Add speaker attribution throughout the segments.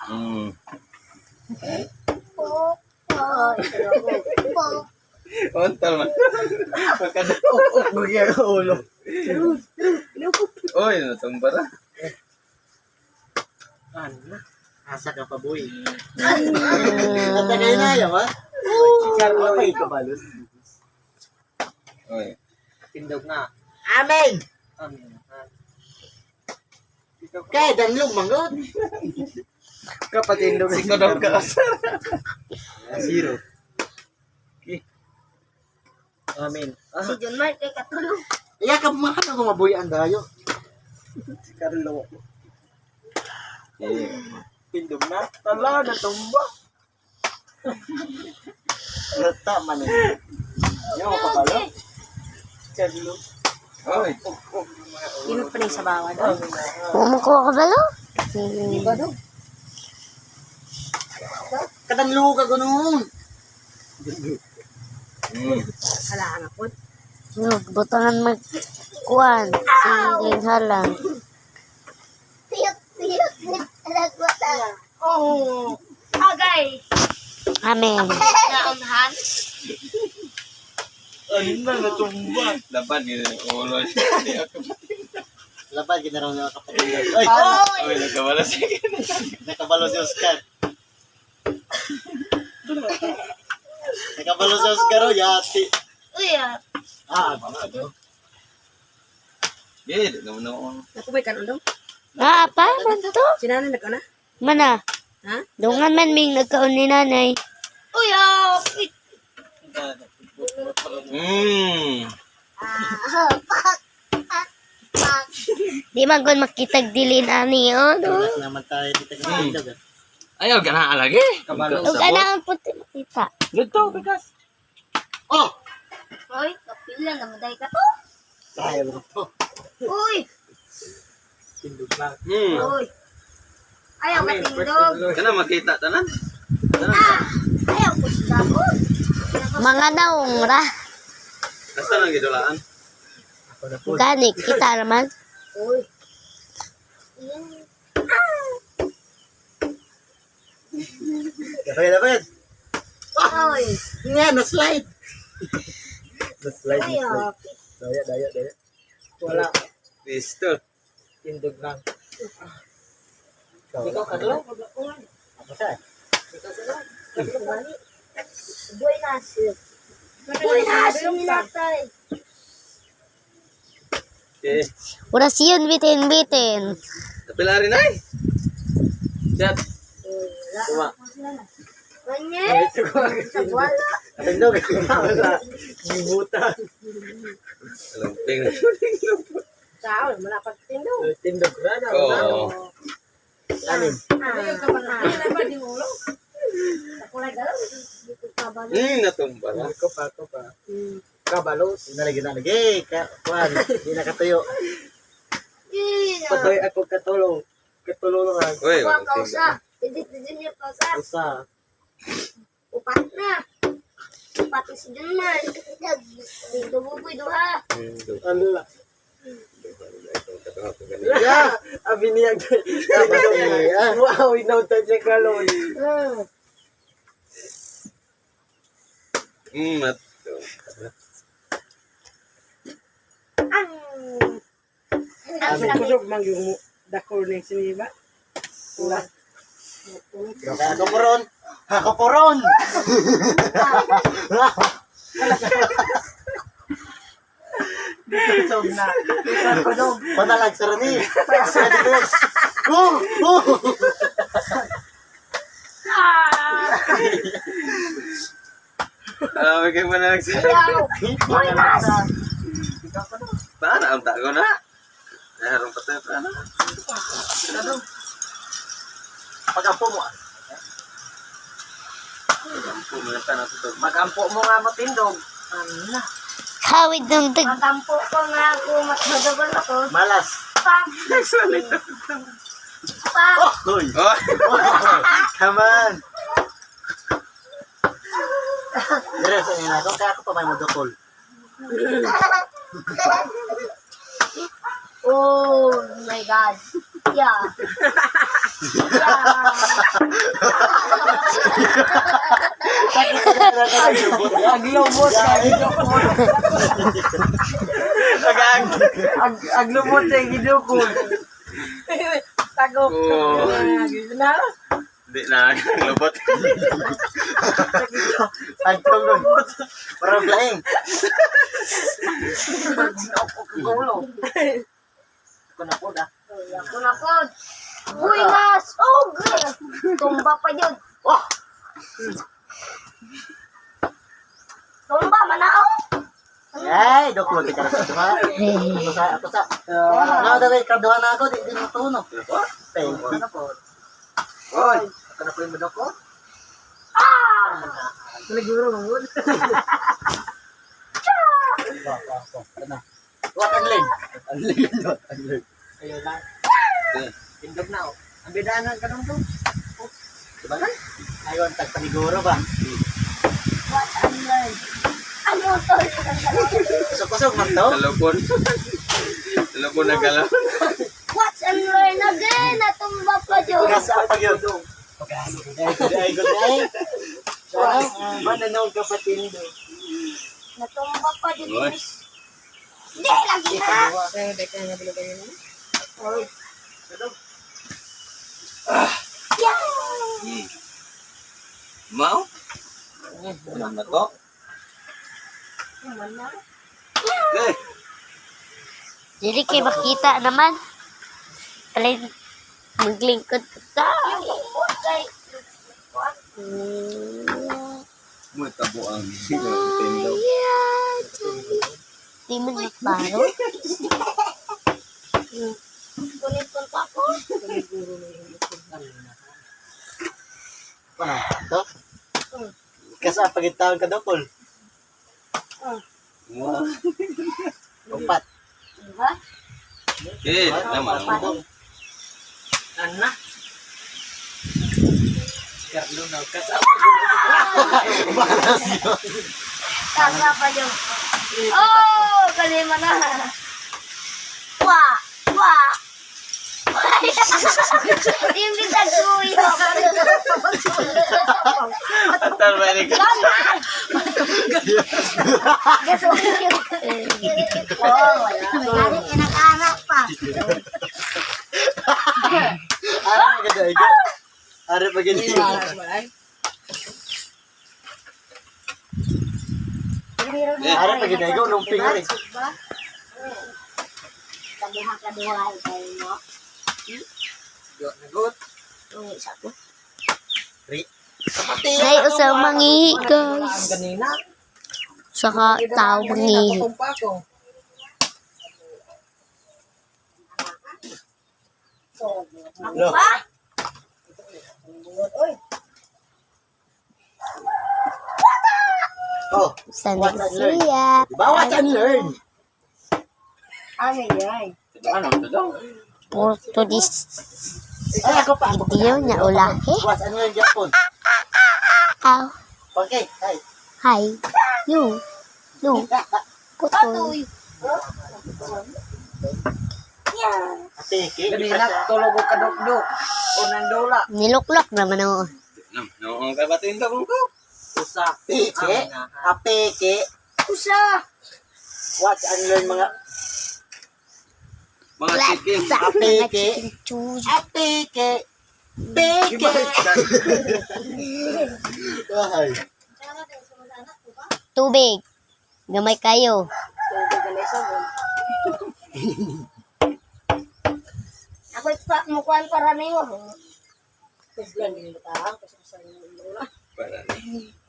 Speaker 1: Hmm. Ontal man.
Speaker 2: Pagkadaok bigyan ang ulo.
Speaker 1: Oy, natumba na.
Speaker 2: Ano na? Asa ka pa, boy. Kanta kayo na, yaw, ha? Carlo, ay kabalos.
Speaker 1: Oy.
Speaker 2: Tindog na. Amen! Amen. Kaya, danlog, manggod. Kapatindog.
Speaker 1: Si Kodong ka.
Speaker 2: Zero. Okay. Amen.
Speaker 3: Si John Mark kay katulong.
Speaker 2: Iya ka bumakan ako mabuyan dayo. Si Carlo. Tindog na. Tala na tumba. Lata man eh. Yan ako pala. Carlo.
Speaker 1: Oy.
Speaker 3: Inot pa rin sa bawah.
Speaker 4: Kumukuha ka ba lo?
Speaker 3: Hindi ba doon?
Speaker 2: Katanlo ka ganun.
Speaker 1: Hmm.
Speaker 3: Halaan ako.
Speaker 4: Butangan magkuhan. Siling halang.
Speaker 3: Tiyot. Alagwata. Oo. Agay.
Speaker 4: Amen.
Speaker 3: Naunahan.
Speaker 2: Ano na natumba.
Speaker 1: Laban yun. Ulo.
Speaker 2: Laban ginaraw niya kapatid. Ay!
Speaker 1: Oy, nagkawala siya.
Speaker 2: Nakabalo si Oscar. Nakabalo si Oscar o yati.
Speaker 3: Uy,
Speaker 2: Mga ito.
Speaker 1: Yeah, naman ako.
Speaker 3: nakubay ka nung
Speaker 4: Pa, man to?
Speaker 3: Sinanay na ka na?
Speaker 4: Mana?
Speaker 3: Ha?
Speaker 4: Dungan man ming nagkaon ni nanay.
Speaker 3: Uy,
Speaker 1: Hmm.
Speaker 4: Di man kon makitag dilin ani o.
Speaker 2: Tulas naman tayo dito ng tindog.
Speaker 1: Ayaw, gana lagi. Kabalo
Speaker 4: Ug ana ang puti makita.
Speaker 1: Luto, bigas.
Speaker 2: Oh!
Speaker 3: Uy, kapila na maday ka to.
Speaker 2: Tayo mo to.
Speaker 3: Uy,
Speaker 2: Tindog lang.
Speaker 1: Hmm.
Speaker 3: uy. Ayaw matindog.
Speaker 1: Kana makita tanan.
Speaker 3: Ayaw ko siya ko.
Speaker 4: Mga naong ra.
Speaker 1: Basta lang gidulaan.
Speaker 2: Ako na po.
Speaker 4: Gani kita naman.
Speaker 3: Uy.
Speaker 2: Dapat.
Speaker 3: Uy.
Speaker 2: Nga, na-slide. Na-slide.
Speaker 3: Uy,
Speaker 2: Daya. Wala.
Speaker 1: Pistol.
Speaker 2: Tindog lang. Ikaw, Carlo? Ako siya.
Speaker 3: Boy nasir. Boy nasir natay.
Speaker 1: Okay.
Speaker 4: Orasyon bitin.
Speaker 1: Kapila rin ay. Chat.
Speaker 2: Tuma.
Speaker 3: Kanya. Wala.
Speaker 2: Tindog. Wala. Gibutan.
Speaker 1: Lamping.
Speaker 3: Sao, wala pagtindog.
Speaker 2: Tindog na na.
Speaker 1: Oo.
Speaker 2: Anim.
Speaker 3: Ayaw ka ba na? Ayaw ba di ulo? Nakulay ka lang. Dito ka ba?
Speaker 1: Natumba na.
Speaker 2: Ko pa. Kabalos. Nalagyan. Kuhan. Hindi nakatayo. Patoy ako katulong. Katulong lang.
Speaker 1: Uy,
Speaker 3: Kuha
Speaker 1: walang
Speaker 3: ka
Speaker 1: tingin.
Speaker 3: usa. Edit niya pa usa.
Speaker 2: Usa.
Speaker 3: Upat na. Pati si Junman. Dito buboy duha.
Speaker 2: Ala. Ya, abiniyag. Wow, inautan siya kalon.
Speaker 3: Ang
Speaker 2: mang yung dakor ng siniba. Ako poron. Panalag sarani.
Speaker 1: Bigay mo na nagsabi.
Speaker 3: yaw. Boy nas.
Speaker 1: Paano? Ang tago na. Naharong pa tayo. Paano?
Speaker 2: Pagampo mo.
Speaker 1: Pumunta na sa
Speaker 2: Magampo mo nga matindog.
Speaker 4: Hawid ng tag.
Speaker 3: Matampo ko nga ako. Matadagal ako.
Speaker 2: Malas.
Speaker 3: Pak. Pak.
Speaker 2: Hoy.
Speaker 1: Oh!
Speaker 2: Come on. Dire sa ina ko ka pa may modokol.
Speaker 3: Oh my God. Yeah.
Speaker 2: Aglumot ka. Aglumot sa gidukol.
Speaker 3: Tagok.
Speaker 1: Oo.
Speaker 3: Na.
Speaker 1: Hindi na, lubot.
Speaker 2: Agtong lumot. Parang laing.
Speaker 3: Gulo.
Speaker 2: Kuna-kuna.
Speaker 3: Kunakot. Uy, nas. Oh, good. Tumba pa yun.
Speaker 2: Wah!
Speaker 3: Tumba, manao.
Speaker 2: Ay, doklo kita na sa Ako sa. Nga daw kay kaduha na ako, di matuno. Pay. Ano po?
Speaker 1: Oy!
Speaker 2: Ako na po yung madok ko.
Speaker 3: Siguro mangod.
Speaker 2: What ang ling? Ang ling. Ayun lang. Tindog na, oh. Ang bidaanan ka nung to. Diba na? Ayun, tagpaniguro ba?
Speaker 3: What and learn. Ano to?
Speaker 2: Kusog-kusog man to.
Speaker 1: Talupon. Talupon na galaw.
Speaker 3: Watch and learn again. Natumba pa yun.
Speaker 2: Nasa pag yun. Ay, good day. Sana, mananaw ka pa tindo.
Speaker 3: Natumba pa yun.
Speaker 1: Oy.
Speaker 3: Hindi, lagi na. Yeah.
Speaker 1: Mau? Ano na to? Eh!
Speaker 4: Dili kay makita naman. Alay, maglingkod ka tayo.
Speaker 1: May tabo ang tendo.
Speaker 4: Di mo nakbaro.
Speaker 3: Kulit ko pa ko.
Speaker 2: Ano? To? Kasa pagitawag ka dokol.
Speaker 1: Wow.
Speaker 2: Umpat.
Speaker 3: Diba?
Speaker 1: Eh, naman.
Speaker 2: Anak. Carlo na kasa.
Speaker 3: Kasa pa yun. Oh, kalima na. Wah! Wah! Yung bitag suyo.
Speaker 1: Atal balik.
Speaker 3: Gasuyo. Oh, wala. May anak-anak pa.
Speaker 2: Ano ang ganda ito? Ano pa ganito? Ano pa ganito? Lumping rin.
Speaker 3: Kaduha-kaduha kayo, no?
Speaker 2: Nagot.
Speaker 3: Sabi.
Speaker 4: Nay, usa mangihi, guys.
Speaker 2: Kanina.
Speaker 4: Saka tao mangihi.
Speaker 2: Lo.
Speaker 3: Pa?
Speaker 2: Oh,
Speaker 4: Sana siya.
Speaker 2: diba watch and learn?
Speaker 3: Ano yan?
Speaker 1: Ano to?
Speaker 4: Porto dis
Speaker 2: Ay, ako pa.
Speaker 4: video niya ulahi.
Speaker 2: Watch and learn Japon.
Speaker 4: Aw.
Speaker 2: Okay, hi.
Speaker 4: Hi. You. You. Puto.
Speaker 3: Patuloy. Yan.
Speaker 2: Atiki.
Speaker 5: Kanina, tulog ko kadok-dok. Unang dola.
Speaker 4: Niluklok naman ako.
Speaker 1: Noong ka ba tendo ko?
Speaker 5: Usa.
Speaker 2: Apeke. Apeke.
Speaker 3: Usa.
Speaker 2: Watch and learn mga
Speaker 1: Mga chicken.
Speaker 2: apeke.
Speaker 4: Chuj.
Speaker 2: Apeke. Peke. Ay.
Speaker 4: Tubig. Gamay kayo.
Speaker 3: Ako ipak mo kuhan para na yun.
Speaker 1: Para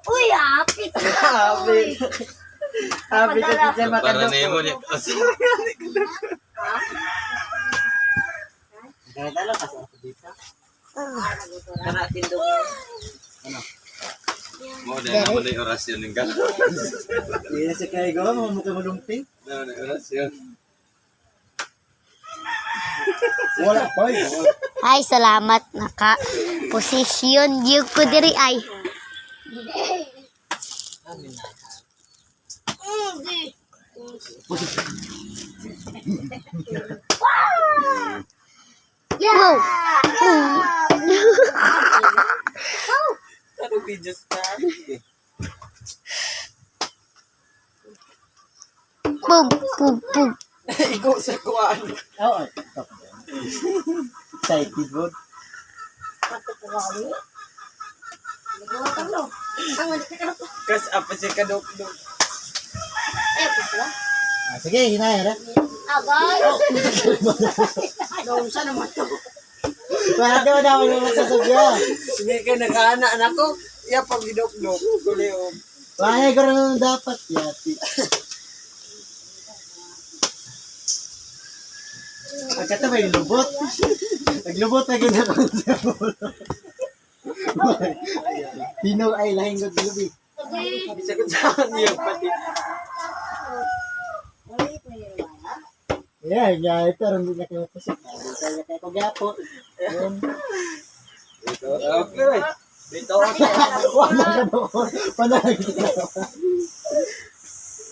Speaker 3: Uy, hapit.
Speaker 2: Happy. Happy ka dito
Speaker 1: para
Speaker 2: makadok.
Speaker 1: na mo niya.
Speaker 2: Ganito lang kasi ako dito.
Speaker 5: Kana tindog.
Speaker 1: Mo na mo na orasyon ng galaw.
Speaker 2: Hindi si Kaigo, mamukha mo lumping.
Speaker 1: Na orasyon.
Speaker 2: Wala pa eh.
Speaker 4: Ay, salamat. Naka-posisyon. Yung ko diri ay.
Speaker 3: Hindi.
Speaker 4: Wow.
Speaker 5: Ano videos na?
Speaker 4: Boom, boom, boom.
Speaker 5: Ikaw sa kuhaan.
Speaker 2: Oo. Excited mo.
Speaker 5: Kas apa si kadok-dok.
Speaker 2: Sige, hinahira.
Speaker 3: Agay.
Speaker 2: Para daw na ako magsasadya.
Speaker 5: Hindi ka nakaanak na ko. Iya pag gidok-dok. Kuliom.
Speaker 2: Kaya ko rin dapat. Yati. Pagkata ba yung lubot? Naglubot na gina ko sa ulo. Pino ay lahing ko lubi.
Speaker 5: Bisa ko saan niyo pati.
Speaker 2: Yeah, ito rin din kayo pasok. Kaya kayo pagyapo. Yun.
Speaker 5: Okay. Dito ako.
Speaker 2: Wala ka doon. Panagin ka.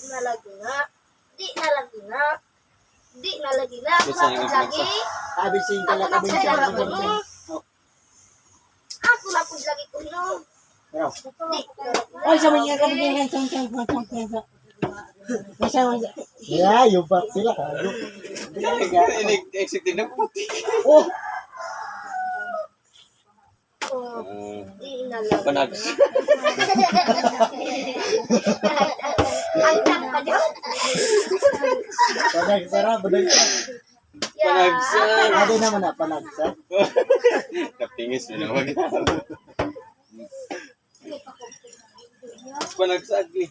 Speaker 3: Nalagi na. Di nalagi na. Di nalagi na.
Speaker 1: Bisa nga
Speaker 3: Lagi.
Speaker 2: Sabi sing kala
Speaker 3: Ako
Speaker 2: kami
Speaker 3: na
Speaker 2: siya.
Speaker 3: po Ako na po lagi ko no.
Speaker 2: Pero,
Speaker 3: Di.
Speaker 2: ay, sabi niya kami niya. Yeah, yung back sila.
Speaker 1: Exit din ng puti.
Speaker 2: Oh!
Speaker 3: Di nalagi.
Speaker 1: Panags.
Speaker 3: Ang tang ka dyan.
Speaker 2: Panagsara, banagsa.
Speaker 1: Panagsan.
Speaker 2: Ano naman na, panagsa?
Speaker 1: Kaptingis yun ang wag. Panagsag eh.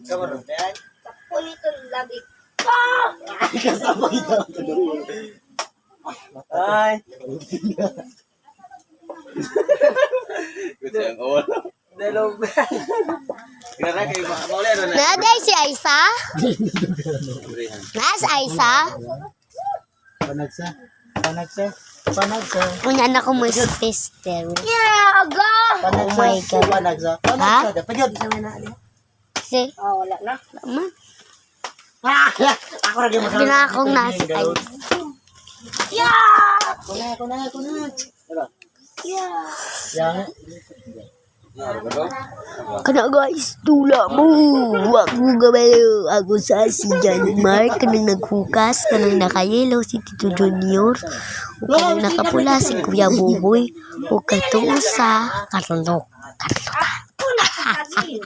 Speaker 5: Kamarot yan.
Speaker 3: Kapulito lagi.
Speaker 2: Kasama kita.
Speaker 5: Ay.
Speaker 1: Gusto yung ulo.
Speaker 5: Dalog.
Speaker 1: Kira kayo mauli ano na.
Speaker 4: Naday si Aisa? Nas Aisa?
Speaker 2: Panagsa. Panagsa. Panagsa.
Speaker 4: Kung anak ko mo si sister.
Speaker 3: Yeah, aga.
Speaker 2: Panagsa.
Speaker 4: Oh my God.
Speaker 2: Panagsa. Panagsa. Dapat yun.
Speaker 4: Kasi,
Speaker 3: Oh, wala na.
Speaker 4: man,
Speaker 2: Ako rin yung
Speaker 4: hindi na akong nasa Aisa.
Speaker 3: Yeah.
Speaker 2: Ako na. Diba?
Speaker 3: Yeah.
Speaker 2: Yang.
Speaker 4: Kana guys, tula mo. Wag mo gabayo. Ako sa si John Mark. Kanang naghukas. Kanang nakayelo si Tito Junior. O kanang nakapula si Kuya Buboy. O katusa. Karlok.
Speaker 3: Ako na po lagi.